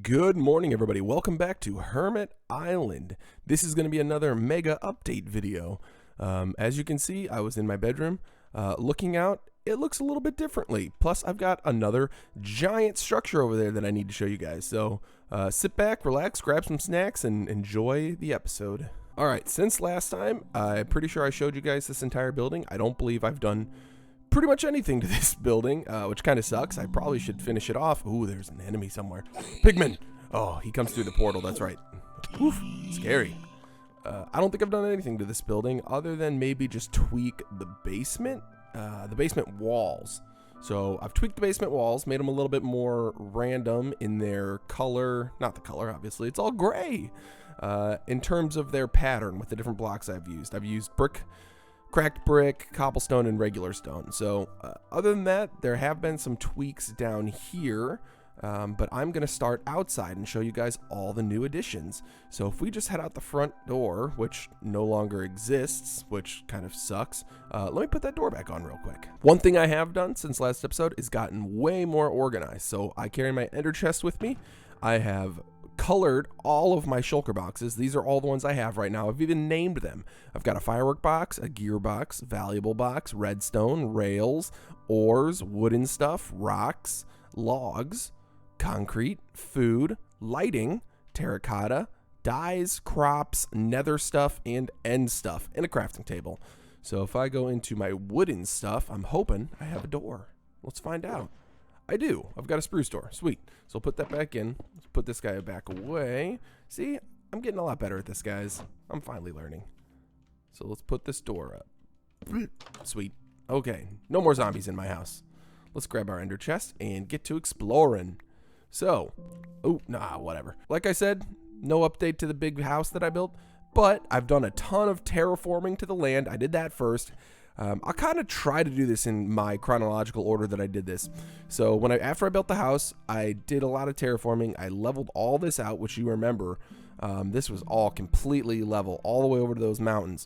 Good morning, everybody. Welcome back to Hermit Island. This is going to be another mega update video. As you can see, I was in my bedroom looking out. It looks a little bit differently. Plus, I've got another giant structure over there that I need to show you guys. So sit back, relax, grab some snacks, and enjoy the episode. All right, since last time, I'm pretty sure I showed you guys this entire building. I don't believe I've done pretty much anything to this building, which kind of sucks. I probably should finish it off. Ooh, there's an enemy somewhere. Pigman! Oh, he comes through the portal, that's right. Oof, scary. I don't think I've done anything to this building other than maybe just tweak the basement walls. So I've tweaked the basement walls, made them a little bit more random in their color. Not the color, obviously. It's all gray. In terms of their pattern with the different blocks I've used. I've used brick, cracked brick, cobblestone, and regular stone. So other than that, there have been some tweaks down here, but I'm going to start outside and show you guys all the new additions. So if we just head out the front door, which no longer exists, which kind of sucks, let me put that door back on real quick. One thing I have done since last episode is gotten way more organized. So I carry my ender chest with me. I have colored all of my shulker boxes. These are all the ones I have right now. I've even named them. I've got a firework box, a gear box, valuable box, redstone, rails, ores, wooden stuff, rocks, logs, concrete, food, lighting, terracotta, dyes, crops, nether stuff, and end stuff, and a crafting table. So if I go into my wooden stuff, I'm hoping I have a door. Let's find out. I do. I've got a spruce door. Sweet. So I'll put that back in. Let's put this guy back away. See, I'm getting a lot better at this, guys. I'm finally learning. So let's put this door up. Sweet. Okay. No more zombies in my house. Let's grab our ender chest and get to exploring. So, whatever. Like I said, no update to the big house that I built, but I've done a ton of terraforming to the land. I did that first. I'll kind of try to do this in my chronological order that I did this. So after I built the house, I did a lot of terraforming. I leveled all this out, which you remember, this was all completely level, all the way over to those mountains.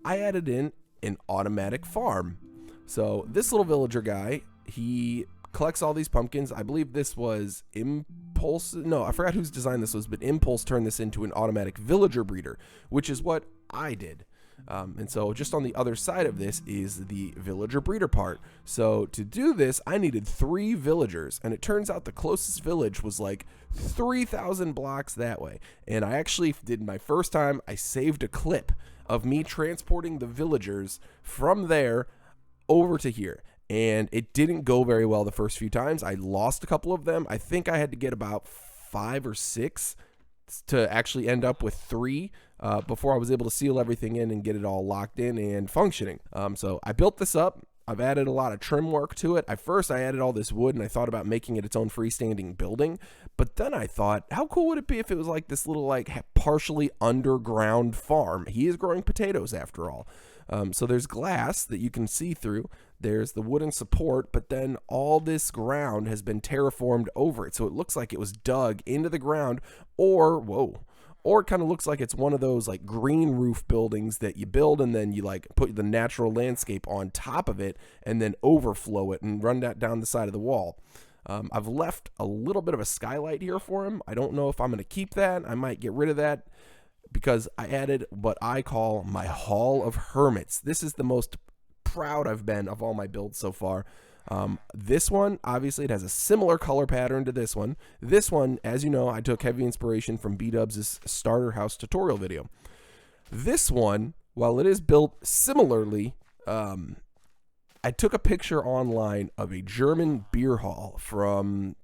I added in an automatic farm. So this little villager guy, he collects all these pumpkins. I believe this was Impulse. No, I forgot whose design this was, but Impulse turned this into an automatic villager breeder, which is what I did. And so just on the other side of this is the villager breeder part. So to do this, I needed 3 villagers, and it turns out the closest village was like 3,000 blocks that way. And I actually did my first time, I saved a clip of me transporting the villagers from there over to here. And it didn't go very well the first few times. I lost a couple of them. I think I had to get about 5 or 6 to actually end up with 3 before I was able to seal everything in and get it all locked in and functioning. So I built this up. I've added a lot of trim work to it. At first, I added all this wood, and I thought about making it its own freestanding building. But then I thought, how cool would it be if it was like this little, like, partially underground farm? He is growing potatoes, after all. So there's glass that you can see through. There's the wooden support, but then all this ground has been terraformed over it. So it looks like it was dug into the ground, or it kind of looks like it's one of those like green roof buildings that you build and then you like put the natural landscape on top of it and then overflow it and run that down the side of the wall. I've left a little bit of a skylight here for him. I don't know if I'm going to keep that. I might get rid of that because I added what I call my Hall of Hermits. This is the most proud I've been of all my builds so far. This one, obviously, it has a similar color pattern to this one. This one, as you know, I took heavy inspiration from B-Dubs' starter house tutorial video. This one, while it is built similarly, I took a picture online of a German beer hall from...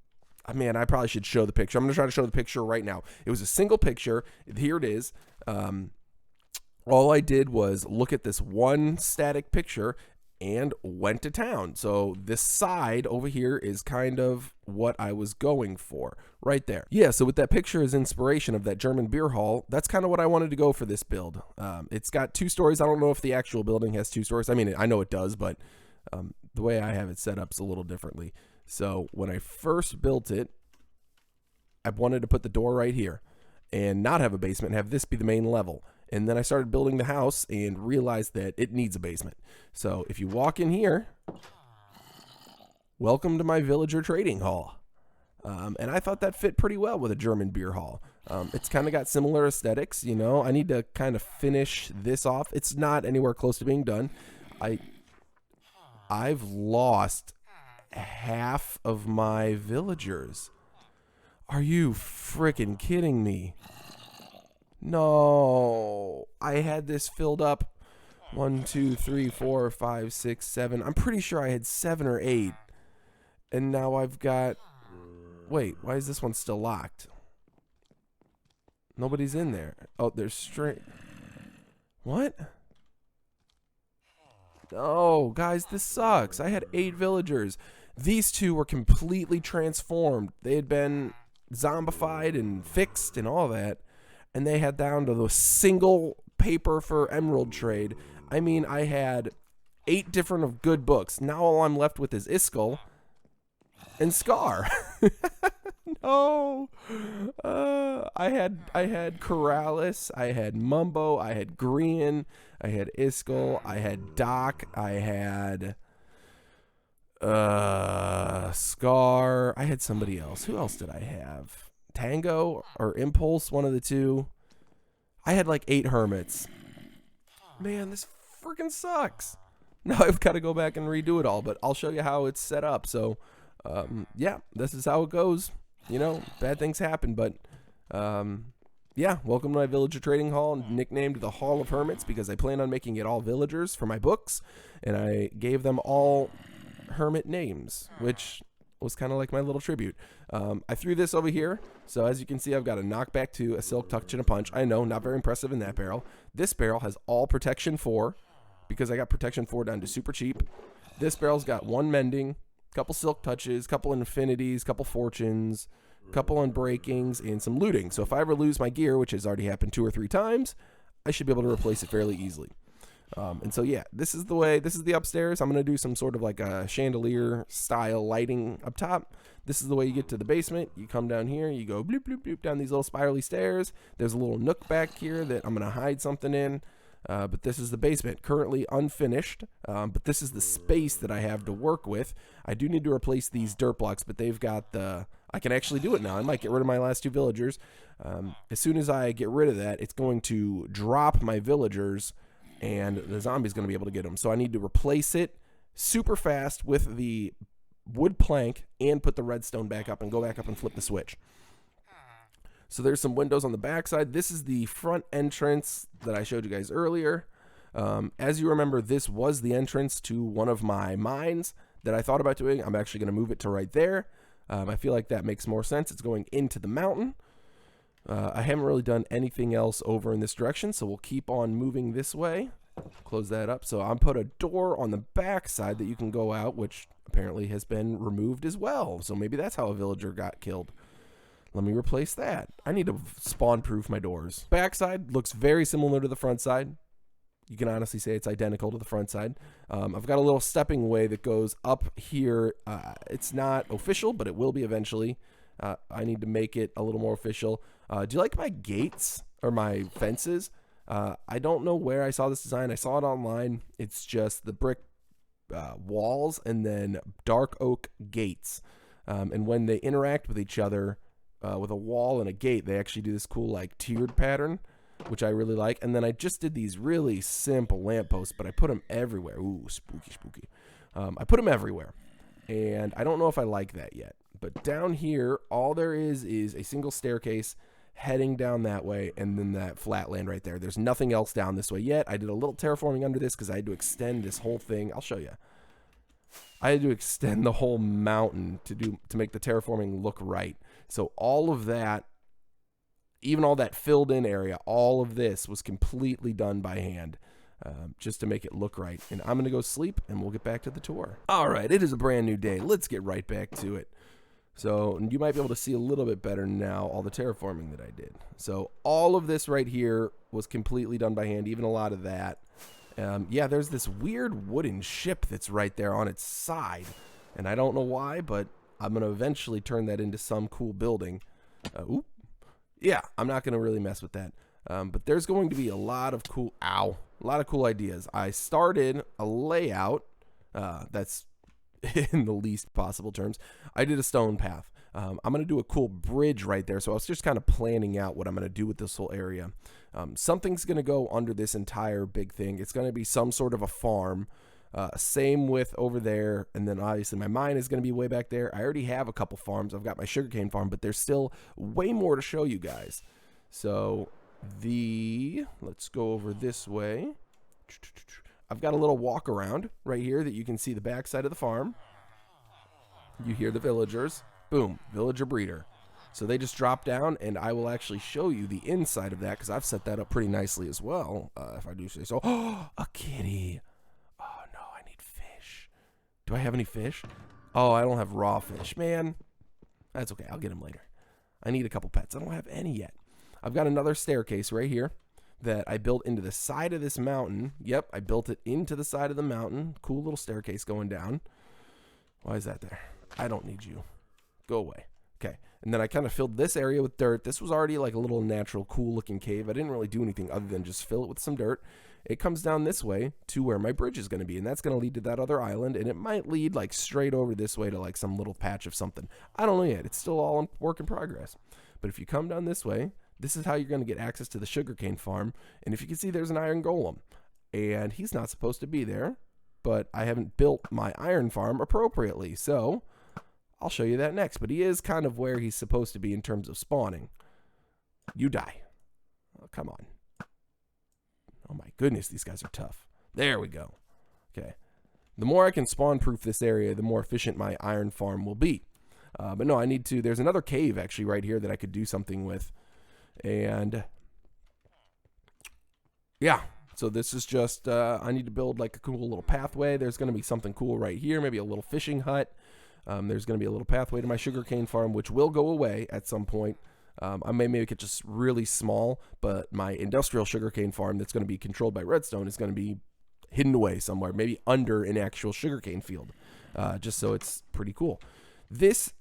Man, I probably should show the picture. I'm going to try to show the picture right now. It was a single picture. Here it is. All I did was look at this one static picture and went to town. So this side over here is kind of what I was going for right there. Yeah, so with that picture as inspiration of that German beer hall, that's kind of what I wanted to go for this build. It's got 2 stories. I don't know if the actual building has 2 stories. I mean, I know it does, but the way I have it set up is a little differently. So when I first built it, I wanted to put the door right here and not have a basement and have this be the main level. And then I started building the house and realized that it needs a basement. So if you walk in here, welcome to my villager trading hall. And I thought that fit pretty well with a German beer hall. It's kind of got similar aesthetics, you know. I need to kind of finish this off. It's not anywhere close to being done. I've lost half of my villagers. Are you freaking kidding me? No. I had this filled up 1, 2, 3, 4, 5, 6, 7. I'm pretty sure I had 7 or 8. And now I've got... Wait, why is this one still locked? Nobody's in there. Oh, there's straight... What? No, guys, this sucks. I had 8 villagers. These 2 were completely transformed. They had been zombified and fixed and all that. And they had down to the single paper for emerald trade. I mean, I had 8 different of good books. Now all I'm left with is Iskall and Scar. No. I had Corrales, I had Mumbo, I had Grian, I had Iskall, I had Doc, I had Scar, I had somebody else. Who else did I have? Tango or Impulse, one of the two. I had like 8 hermits. Man, this freaking sucks. Now I've got to go back and redo it all, but I'll show you how it's set up. So, yeah, this is how it goes. You know, bad things happen, but, yeah, welcome to my villager trading hall, nicknamed the Hall of Hermits, because I plan on making it all villagers for my books, and I gave them all hermit names, which was kind of like my little tribute. I threw this over here, so as you can see, I've got a knockback 2, a silk touch, and a punch. I know, not very impressive in that barrel. This barrel has all protection 4, because I got protection 4 down to super cheap. This barrel's got 1 mending, couple silk touches, couple infinities, couple fortunes, couple unbreakings, and some looting. So if I ever lose my gear, which has already happened 2 or 3 times, I should be able to replace it fairly easily. And so, yeah, this is the way, this is the upstairs. I'm going to do some sort of like a chandelier style lighting up top. This is the way you get to the basement. You come down here, you go bloop, bloop, bloop down these little spirally stairs. There's a little nook back here that I'm going to hide something in. But this is the basement, currently unfinished, but this is the space that I have to work with. I do need to replace these dirt blocks, but they've got the... I can actually do it now. I might get rid of my last 2 villagers. As soon as I get rid of that, it's going to drop my villagers, and the zombie's going to be able to get them. So I need to replace it super fast with the wood plank and put the redstone back up and go back up and flip the switch. So there's some windows on the backside. This is the front entrance that I showed you guys earlier. As you remember, this was the entrance to one of my mines that I thought about doing. I'm actually going to move it to right there. I feel like that makes more sense. It's going into the mountain. I haven't really done anything else over in this direction, so we'll keep on moving this way. Close that up. So I'm put a door on the back side that you can go out, which apparently has been removed as well. So maybe that's how a villager got killed. Let me replace that. I need to spawn-proof my doors. Backside looks very similar to the front side. You can honestly say it's identical to the front side. I've got a little stepping way that goes up here. It's not official, but it will be eventually. I need to make it a little more official. Do you like my gates or my fences? I don't know where I saw this design. I saw it online. It's just the brick walls and then dark oak gates. And when they interact with each other, with a wall and a gate, they actually do this cool like tiered pattern, which I really like. And then I just did these really simple lampposts, but I put them everywhere. Ooh, spooky, spooky. I put them everywhere, and I don't know if I like that yet. But down here, all there is a single staircase heading down that way, and then that flat land right there. There's nothing else down this way yet. I did a little terraforming under this because I had to extend this whole thing. I'll show you. I had to extend the whole mountain to make the terraforming look right. So all of that, even all that filled in area, all of this was completely done by hand, just to make it look right. And I'm going to go sleep, and we'll get back to the tour. All right, it is a brand new day. Let's get right back to it. So you might be able to see a little bit better now all the terraforming that I did. So all of this right here was completely done by hand, even a lot of that. Yeah, there's this weird wooden ship that's right there on its side, and I don't know why, but I'm going to eventually turn that into some cool building. Yeah, I'm not going to really mess with that. But there's going to be a lot of cool, a lot of cool ideas. I started a layout that's in the least possible terms. I did a stone path. I'm going to do a cool bridge right there. So I was just kind of planning out what I'm going to do with this whole area. Something's going to go under this entire big thing. It's going to be some sort of a farm. Same with over there, and then obviously my mine is going to be way back there. I already have a couple farms. I've got my sugarcane farm, but there's still way more to show you guys. So let's go over this way. I've got a little walk around right here that you can see the backside of the farm. You hear the villagers. Boom, villager breeder. So they just drop down, and I will actually show you the inside of that because I've set that up pretty nicely as well, if I do say so. Oh, a kitty. Oh, no, I need fish. Do I have any fish? Oh, I don't have raw fish. Man, that's okay. I'll get them later. I need a couple pets. I don't have any yet. I've got another staircase right here that I built into the side of this mountain. Yep, I built it into the side of the mountain. Cool little staircase going down. Why is that there? I don't need you. Go away. Okay. And then I kind of filled this area with dirt. This was already like a little natural, cool looking cave. I didn't really do anything other than just fill it with some dirt. It comes down this way to where my bridge is going to be, and that's going to lead to that other island, and it might lead like straight over this way to like some little patch of something. I don't know yet. It's still all in work in progress. But if you come down this way, this is how you're going to get access to the sugarcane farm. And if you can see, there's an iron golem, and he's not supposed to be there, but I haven't built my iron farm appropriately, so I'll show you that next. But he is kind of where he's supposed to be in terms of spawning. You die. Oh, come on. Oh my goodness, these guys are tough. There we go. Okay. The more I can spawn proof this area, the more efficient my iron farm will be. But no, I need to, there's another cave actually right here that I could do something with. And yeah, so this is just, I need to build like a cool little pathway. There's going to be something cool right here, maybe a little fishing hut. There's going to be a little pathway to my sugarcane farm, which will go away at some point. I may make it just really small, but my industrial sugarcane farm that's going to be controlled by redstone is going to be hidden away somewhere, maybe under an actual sugarcane field, just so it's pretty cool. This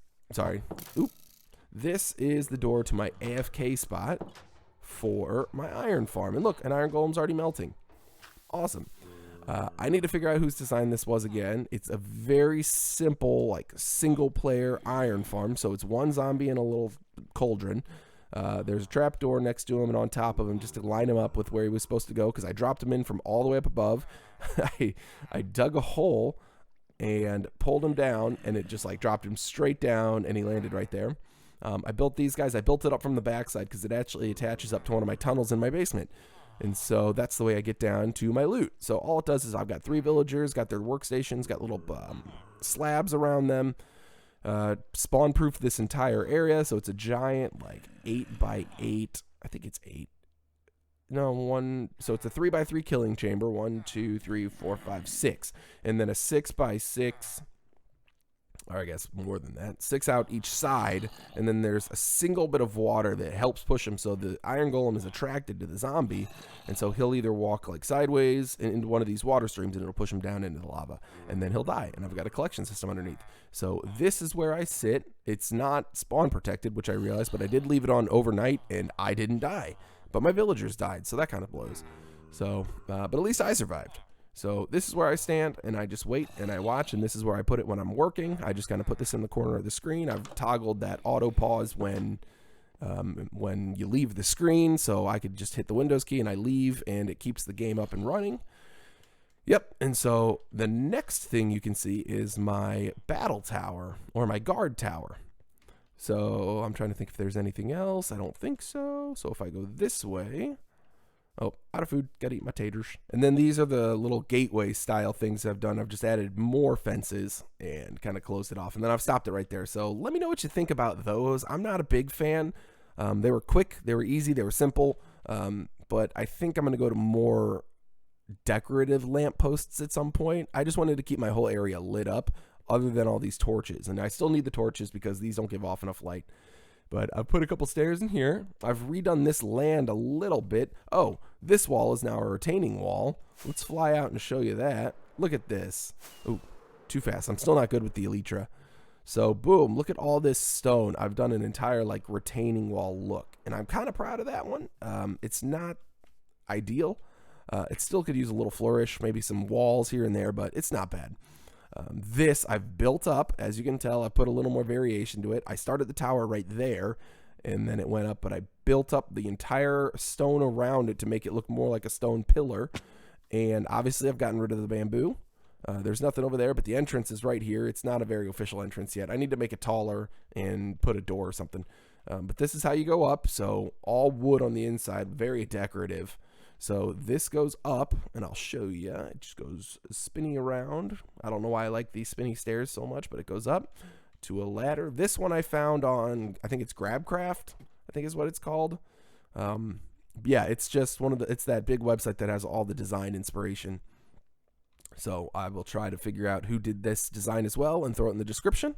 is the door to my AFK spot for my iron farm. And look, an iron golem's already melting. Awesome. I need to figure out whose design this was again. It's a very simple, like, single-player iron farm. So it's one zombie and a little cauldron. There's a trap door next to him and on top of him just to line him up with where he was supposed to go because I dropped him in from all the way up above. I dug a hole and pulled him down, and it just, like, dropped him straight down, and he landed right there. I built these guys. I built it up from the backside because it actually attaches up to one of my tunnels in my basement. And so that's the way I get down to my loot. So all it does is I've got 3 villagers, got their workstations, got little slabs around them. Spawn proof this entire area. So it's a giant like 8x8. I think it's 8. No, 1. So it's a 3x3 killing chamber. 1, 2, 3, 4, 5, 6. And then a 6x6. Or I guess more than that, 6 out each side, and then there's a single bit of water that helps push him, so the iron golem is attracted to the zombie, and so he'll either walk like sideways into one of these water streams, and it'll push him down into the lava, and then he'll die, and I've got a collection system underneath. So this is where I sit. It's not spawn protected, which I realized, but I did leave it on overnight, and I didn't die, but my villagers died, so that kind of blows. So, but at least I survived. So this is where I stand, and I just wait, and I watch, and this is where I put it when I'm working. I just kind of put this in the corner of the screen. I've toggled that auto pause when you leave the screen, so I could just hit the Windows key, and I leave, and it keeps the game up and running. Yep, and so the next thing you can see is my battle tower, or my guard tower. So I'm trying to think if there's anything else. I don't think so. So if I go this way... Oh, out of food. Gotta eat my taters. And then these are the little gateway style things I've done. I've just added more fences and kind of closed it off. And then I've stopped it right there. So let me know what you think about those. I'm not a big fan. They were quick. They were easy. They were simple. But I think I'm going to go to more decorative lampposts at some point. I just wanted to keep my whole area lit up other than all these torches. And I still need the torches because these don't give off enough light. But I've put a couple stairs in here. I've redone this land a little bit. Oh, this wall is now a retaining wall. Let's fly out and show you that. Look at this. Oh, too fast. I'm still not good with the elytra. So, boom, look at all this stone. I've done an entire, like, retaining wall look. And I'm kind of proud of that one. It's not ideal. It still could use a little flourish, maybe some walls here and there, but it's not bad. This I've built up. As you can tell, I put a little more variation to it. I started the tower right there, and then it went up, but I built up the entire stone around it to make it look more like a stone pillar. And obviously I've gotten rid of the bamboo. There's nothing over there, but the entrance is right here. It's not a very official entrance yet. I need to make it taller and put a door or something. But this is how you go up. So all wood on the inside, very decorative. So this goes up, and I'll show you. It just goes spinning around. I don't know why I like these spinny stairs so much, but it goes up to a ladder. This one I found on, I think it's Grabcraft, I think is what it's called. Yeah, it's just it's that big website that has all the design inspiration. So I will try to figure out who did this design as well and throw it in the description.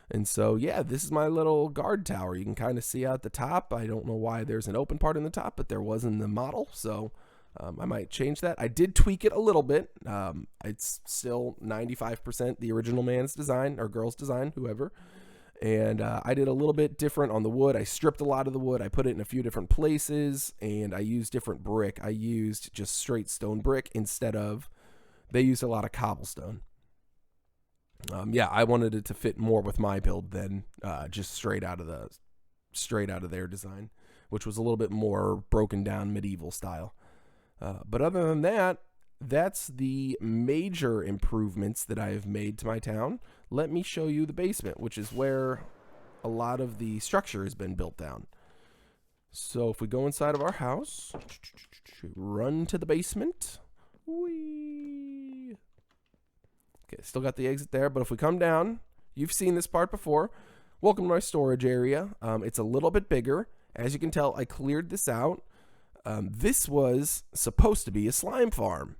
And so, yeah, this is my little guard tower. You can kind of see out the top. I don't know why there's an open part in the top, but there was in the model. So I might change that. I did tweak it a little bit. It's still 95% the original man's design or girl's design, whoever. And I did a little bit different on the wood. I stripped a lot of the wood. I put it in a few different places, and I used different brick. I used just straight stone brick instead of, they used a lot of cobblestone. Yeah, I wanted it to fit more with my build than just straight out of their design, which was a little bit more broken down medieval style. But other than that, that's the major improvements that I have made to my town. Let me show you the basement, which is where a lot of the structure has been built down. So if we go inside of our house, run to the basement. Whee! Okay, still got the exit there, but if we come down, you've seen this part before. Welcome to my storage area. It's a little bit bigger. As you can tell, I cleared this out. This was supposed to be a slime farm,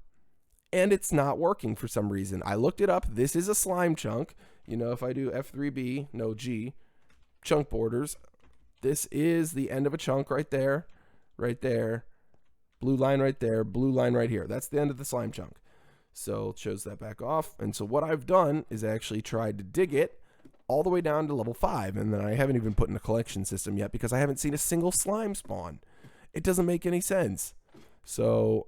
and it's not working for some reason. I looked it up. This is a slime chunk. You know, if I do F3B, no G, chunk borders, this is the end of a chunk right there, blue line right there, blue line right here. That's the end of the slime chunk. So it shows that back off. And so what I've done is actually tried to dig it all the way down to level 5. And then I haven't even put in a collection system yet because I haven't seen a single slime spawn. It doesn't make any sense. So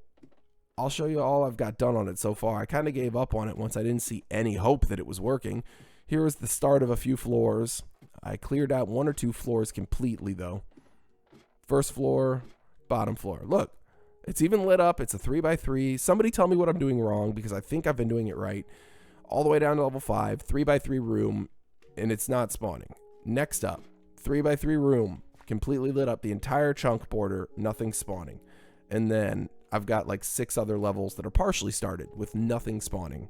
I'll show you all I've got done on it so far. I kind of gave up on it once I didn't see any hope that it was working. Here is the start of a few floors. I cleared out 1 or 2 floors completely though. First floor, bottom floor. Look. It's even lit up. It's a 3x3. Somebody tell me what I'm doing wrong because I think I've been doing it right. All the way down to level 5, 3x3 room, and it's not spawning. Next up, 3x3 room, completely lit up, the entire chunk border, nothing spawning. And then I've got like 6 other levels that are partially started with nothing spawning.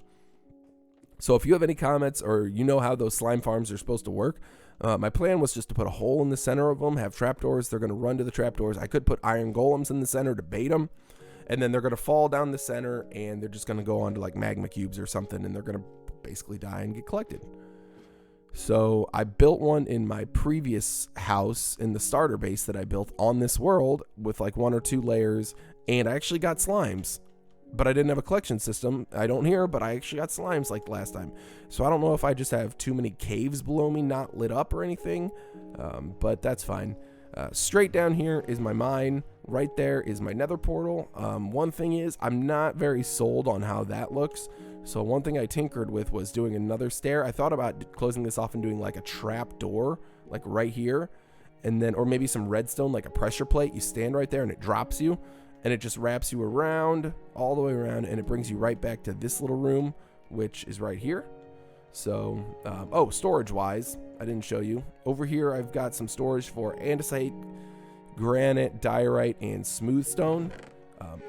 So if you have any comments or you know how those slime farms are supposed to work, my plan was just to put a hole in the center of them, have trapdoors. They're going to run to the trapdoors. I could put iron golems in the center to bait them, and then they're going to fall down the center, and they're just going to go onto like magma cubes or something, and they're going to basically die and get collected. So I built one in my previous house in the starter base that I built on this world with like 1 or 2 layers, and I actually got slimes. But I didn't have a collection system. I don't hear, but I actually got slimes like last time. So I don't know if I just have too many caves below me not lit up or anything, but that's fine. Straight down here is my mine. Right there is my nether portal. One thing is, I'm not very sold on how that looks. So one thing I tinkered with was doing another stair. I thought about closing this off and doing like a trap door, like right here. And then, or maybe some redstone, like a pressure plate. You stand right there and it drops you. And it just wraps you around, all the way around, and it brings you right back to this little room, which is right here. So, oh, storage-wise, I didn't show you. Over here, I've got some storage for andesite, granite, diorite, and smooth stone.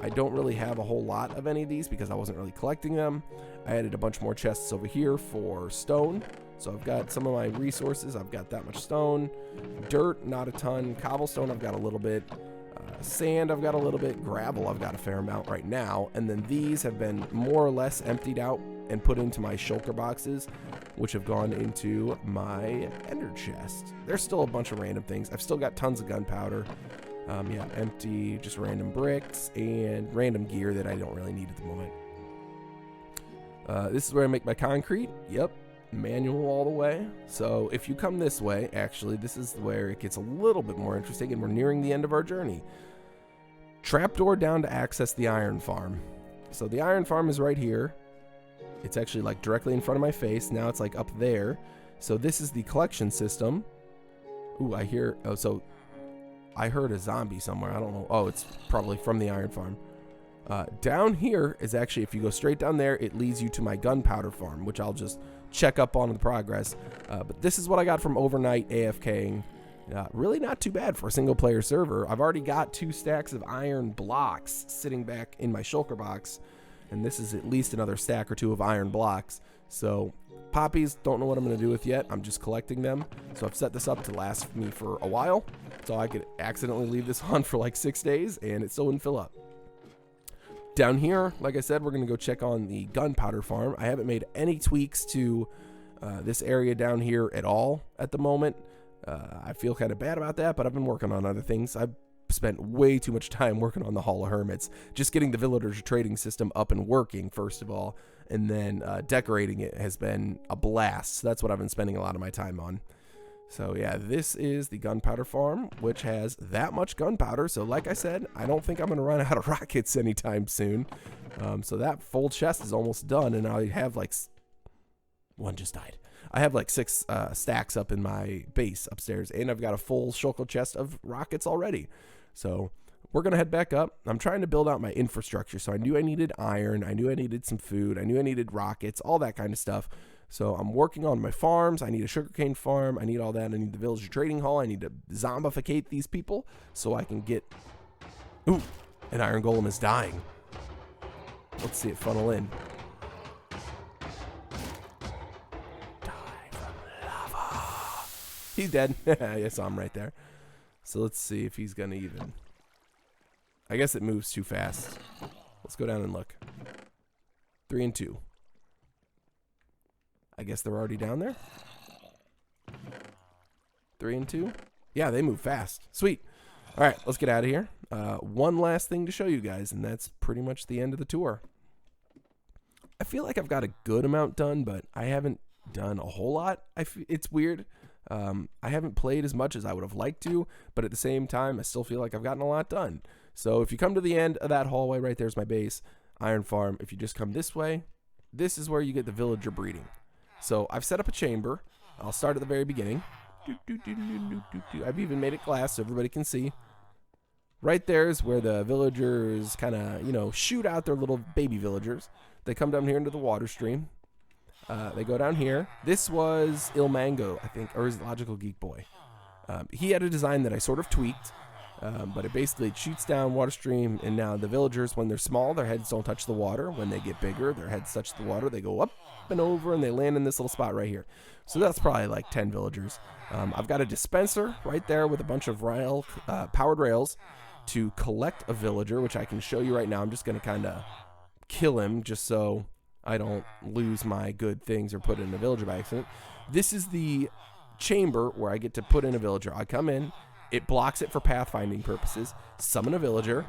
I don't really have a whole lot of any of these because I wasn't really collecting them. I added a bunch more chests over here for stone. So I've got some of my resources. I've got that much stone. Dirt, not a ton. Cobblestone, I've got a little bit. Sand, I've got a little bit. Gravel, I've got a fair amount right now. And then these have been more or less emptied out and put into my shulker boxes, which have gone into my ender chest. There's still a bunch of random things. I've still got tons of gunpowder. Yeah, empty, just random bricks and random gear that I don't really need at the moment. This is where I make my concrete. Yep, manual all the way. So if you come this way, actually, this is where it gets a little bit more interesting, and we're nearing the end of our journey. Trapdoor down to access the iron farm. So the iron farm is right here. It's actually like directly in front of my face. Now it's like up there. So this is the collection system. Ooh, I hear, oh, so I heard a zombie somewhere. I don't know. Oh, it's probably from the iron farm. Down here is actually, if you go straight down there, it leads you to my gunpowder farm, which I'll just check up on the progress. But this is what I got from overnight AFKing. Really not too bad for a single player server. I've already got 2 stacks of iron blocks sitting back in my shulker box, and this is at least another stack or 2 of iron blocks. So poppies, don't know what I'm going to do with yet. I'm just collecting them. So I've set this up to last me for a while, so I could accidentally leave this on for like 6 days and it still wouldn't fill up. Down here, like I said, we're going to go check on the gunpowder farm. I haven't made any tweaks to this area down here at all at the moment. I feel kind of bad about that, but I've been working on other things. I've spent way too much time working on the Hall of Hermits, just getting the villager trading system up and working, first of all, and then decorating it has been a blast. So that's what I've been spending a lot of my time on. So yeah, this is the gunpowder farm, which has that much gunpowder. So like I said, I don't think I'm going to run out of rockets anytime soon. So that full chest is almost done, and I have like... One just died. I have like 6 stacks up in my base upstairs, and I've got a full shulker chest of rockets already. So we're going to head back up. I'm trying to build out my infrastructure. So I knew I needed iron. I knew I needed some food. I knew I needed rockets, all that kind of stuff. So I'm working on my farms. I need a sugarcane farm. I need all that. I need the villager trading hall. I need to zombificate these people so I can get... Ooh, an iron golem is dying. Let's see it funnel in. He's dead. I saw him right there. So let's see if he's going to even... I guess it moves too fast. Let's go down and look. 3 and 2. I guess they're already down there. 3 and 2. Yeah, they move fast. Sweet. All right, let's get out of here. One last thing to show you guys, and that's pretty much the end of the tour. I feel like I've got a good amount done, but I haven't done a whole lot. It's weird. I haven't played as much as I would have liked to, but at the same time, I still feel like I've gotten a lot done. So if you come to the end of that hallway, right there's my base, iron farm. If you just come this way, this is where you get the villager breeding. So I've set up a chamber. I'll start at the very beginning. I've even made it glass so everybody can see. Right there is where the villagers kind of, you know, shoot out their little baby villagers. They come down here into the water stream. They go down here. This was Il Mango, I think, or is it Logical Geek Boy? He had a design that I sort of tweaked, but it basically shoots down water stream, and now the villagers, when they're small, their heads don't touch the water. When they get bigger, their heads touch the water. They go up and over, and they land in this little spot right here. So that's probably like 10 villagers. I've got a dispenser right there with a bunch of powered rails to collect a villager, which I can show you right now. I'm just going to kind of kill him just so I don't lose my good things or put it in a villager by accident. This is the chamber where I get to put in a villager. I come in, it blocks it for pathfinding purposes, summon a villager,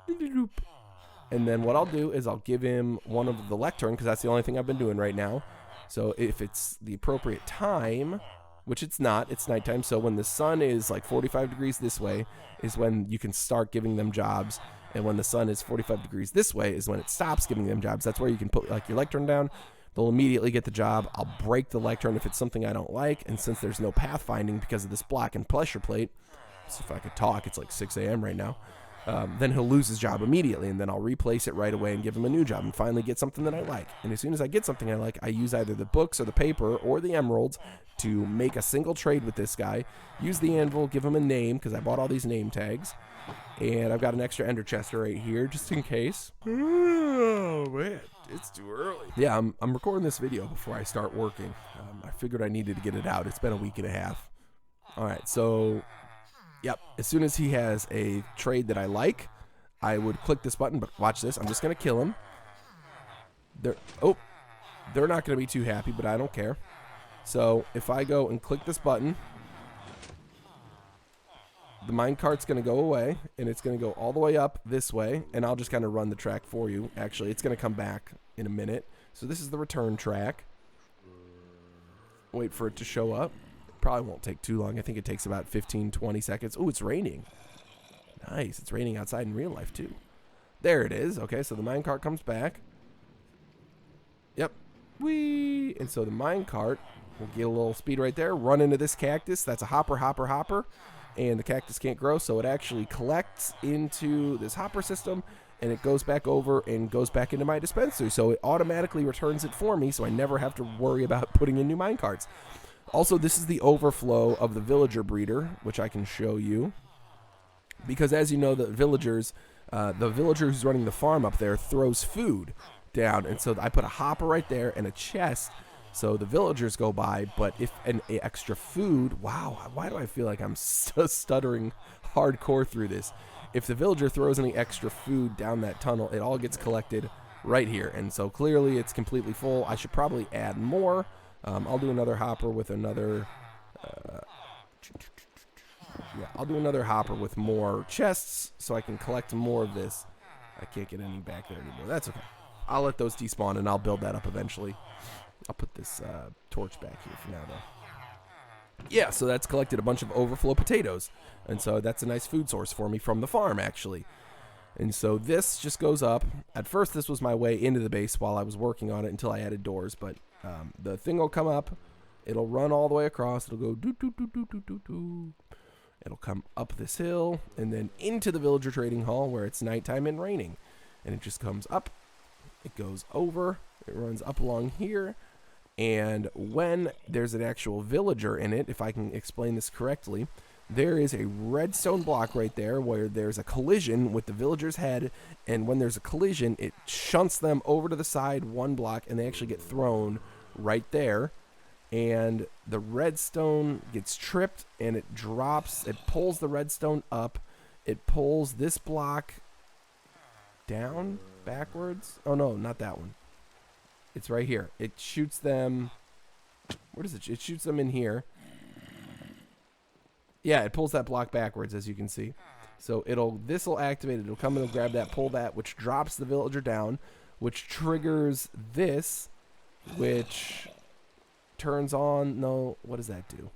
and then what I'll do is I'll give him one of the lectern, because that's the only thing I've been doing right now. So if it's the appropriate time, which it's not, it's nighttime, so when the sun is like 45 degrees this way is when you can start giving them jobs. And when the sun is 45 degrees this way is when it stops giving them jobs. That's where you can put like your lectern down. They'll immediately get the job. I'll break the lectern if it's something I don't like. And since there's no pathfinding because of this block and pressure plate, so if I could talk, it's like 6 a.m. right now, then he'll lose his job immediately. And then I'll replace it right away and give him a new job and finally get something that I like. And as soon as I get something I like, I use either the books or the paper or the emeralds to make a single trade with this guy. Use the anvil, give him a name because I bought all these name tags. And I've got an extra ender chester right here just in case. Oh, man. It's too early. Yeah, I'm recording this video before I start working. I figured I needed to get it out. It's been a week and a half. All right, so, yep. As soon as he has a trade that I like, I would click this button. But watch this. I'm just going to kill him. They're not going to be too happy, but I don't care. So if I go and click this button, the minecart's going to go away, and it's going to go all the way up this way, and I'll just kind of run the track for you. Actually, it's going to come back in a minute. So this is the return track. Wait for it to show up. Probably won't take too long. I think it takes about 15, 20 seconds. Oh, it's raining. Nice. It's raining outside in real life, too. There it is. Okay, so the minecart comes back. Yep, Whee! And so the minecart will get a little speed right there, run into this cactus. That's a hopper, hopper, hopper. And the cactus can't grow, so it actually collects into this hopper system, and it goes back over and goes back into my dispensary. So it automatically returns it for me, so I never have to worry about putting in new minecarts. Also, this is the overflow of the villager breeder, which I can show you. Because as you know, the villager who's running the farm up there throws food down. And so I put a hopper right there and a chest so the villagers go by. But if an extra food, wow, why do I feel like I'm stuttering hardcore through this? If the villager throws any extra food down that tunnel, it all gets collected right here. And so clearly it's completely full. I should probably add more. I'll do another hopper with another... yeah, I'll do another hopper with more chests so I can collect more of this. I can't get any back there anymore. That's okay. I'll let those despawn and I'll build that up eventually. I'll put this torch back here for now, though. Yeah, so that's collected a bunch of overflow potatoes. And so that's a nice food source for me from the farm, actually. And so this just goes up. At first, this was my way into the base while I was working on it until I added doors. But the thing will come up. It'll run all the way across. It'll go doo-doo-doo-doo-doo-doo-doo. It'll come up this hill and then into the villager trading hall where it's nighttime and raining. And it just comes up. It goes over. It runs up along here. And when there's an actual villager in it, if I can explain this correctly, there is a redstone block right there where there's a collision with the villager's head. And when there's a collision, it shunts them over to the side one block and they actually get thrown right there. And the redstone gets tripped and it drops. It pulls the redstone up. It pulls this block down backwards. Oh, no, not that one. It's right here. It shoots them. What is it? It shoots them in here. Yeah, it pulls that block backwards, as you can see. So this will activate it. It'll come and it'll grab that, pull that, which drops the villager down, which triggers this, which turns on. No, what does that do?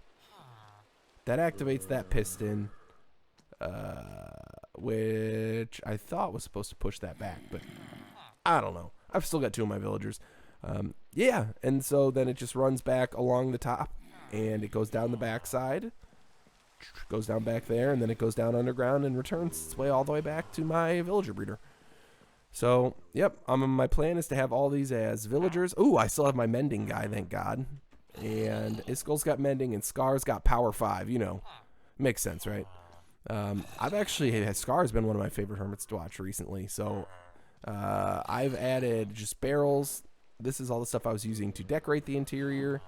That activates that piston, which I thought was supposed to push that back, but I don't know. I've still got two of my villagers. Yeah, and so then it just runs back along the top, and it goes down the back side, goes down back there, and then it goes down underground and returns its way all the way back to my villager breeder. So, yep, my plan is to have all these as villagers. Ooh, I still have my mending guy, thank God. And Iskel's got mending, and Scar's got power 5, you know. Makes sense, right? I've actually had Scar's been one of my favorite hermits to watch recently, so I've added just barrels. This is all the stuff I was using to decorate the interior.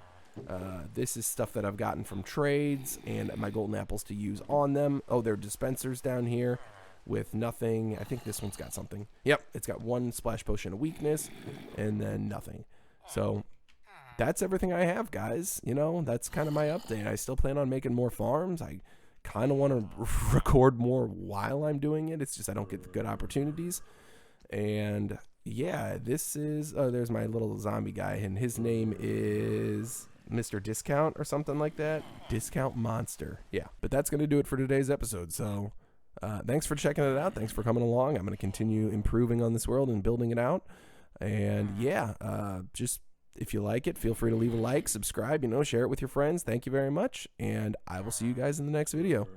This is stuff that I've gotten from trades and my golden apples to use on them. Oh, there are dispensers down here with nothing. I think this one's got something. Yep, it's got one splash potion of weakness and then nothing. So that's everything I have, guys. You know, that's kind of my update. I still plan on making more farms. I kind of want to record more while I'm doing it. It's just I don't get the good opportunities. And yeah, this is, oh, there's my little zombie guy, and his name is Mr. Discount or something like that. Discount Monster. Yeah, but that's going to do it for today's episode. So thanks for checking it out. Thanks for coming along. I'm going to continue improving on this world and building it out. And yeah, just if you like it, feel free to leave a like, subscribe, you know, share it with your friends. Thank you very much. And I will see you guys in the next video.